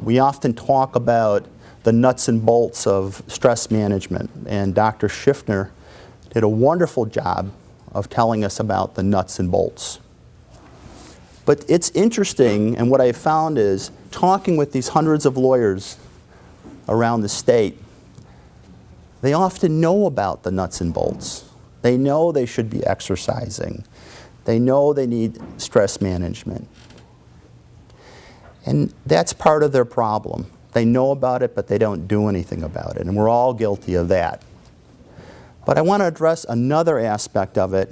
We often talk about the nuts and bolts of stress management, and Dr. Schiffner did a wonderful job of telling us about the nuts and bolts. But it's interesting, and what I found is, talking with these hundreds of lawyers around the state, they often know about the nuts and bolts. They know they should be exercising. They know they need stress management. And that's part of their problem. They know about it, but they don't do anything about it, and we're all guilty of that. But I want to address another aspect of it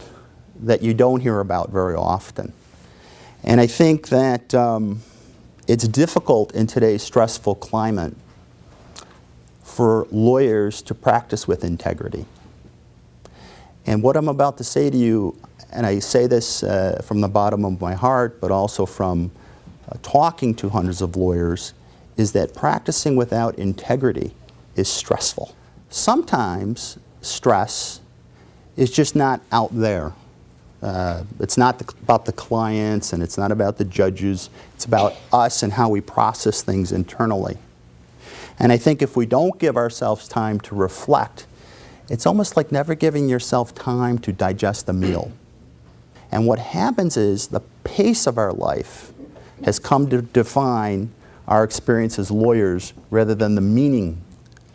that you don't hear about very often. And I think that it's difficult in today's stressful climate for lawyers to practice with integrity. And what I'm about to say to you, and I say this from the bottom of my heart, but also from talking to hundreds of lawyers, is that practicing without integrity is stressful. Sometimes stress is just not out there. It's not about the clients, and it's not about the judges. It's about us and how we process things internally. And I think if we don't give ourselves time to reflect, it's almost like never giving yourself time to digest a meal. And what happens is the pace of our life has come to define our experience as lawyers rather than the meaning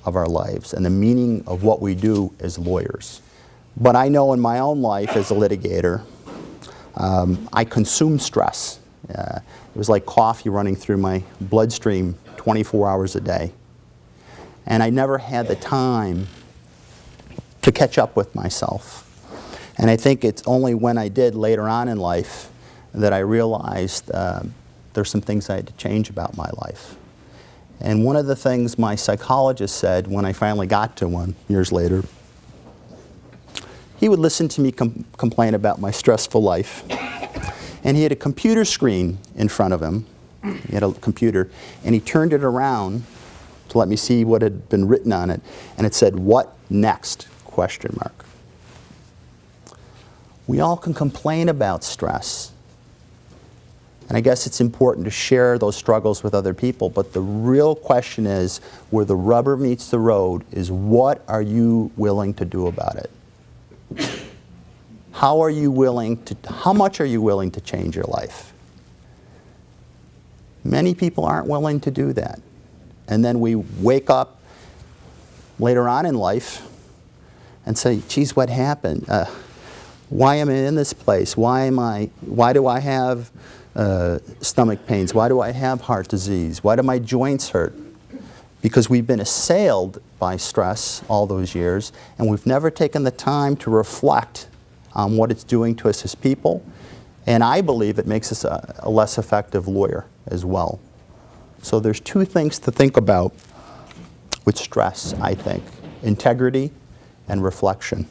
of our lives and the meaning of what we do as lawyers. But I know in my own life as a litigator, I consume stress. It was like coffee running through my bloodstream 24 hours a day. And I never had the time to catch up with myself. And I think it's only when I did later on in life that I realized there's some things I had to change about my life. And one of the things my psychologist said when I finally got to one years later, he would listen to me complain about my stressful life. And he had a computer screen in front of him. He had a computer, and he turned it around to let me see what had been written on it. And it said, "What next?" ? We all can complain about stress. And I guess it's important to share those struggles with other people, but the real question is, where the rubber meets the road, is what are you willing to do about it? How much are you willing to change your life? Many people aren't willing to do that. And then we wake up later on in life and say, geez, what happened? Why am I in this place? Why do I have stomach pains? Why do I have heart disease? Why do my joints hurt? Because we've been assailed by stress all those years, and we've never taken the time to reflect on what it's doing to us as people. And I believe it makes us a less effective lawyer as well. So there's two things to think about with stress, I think: integrity and reflection.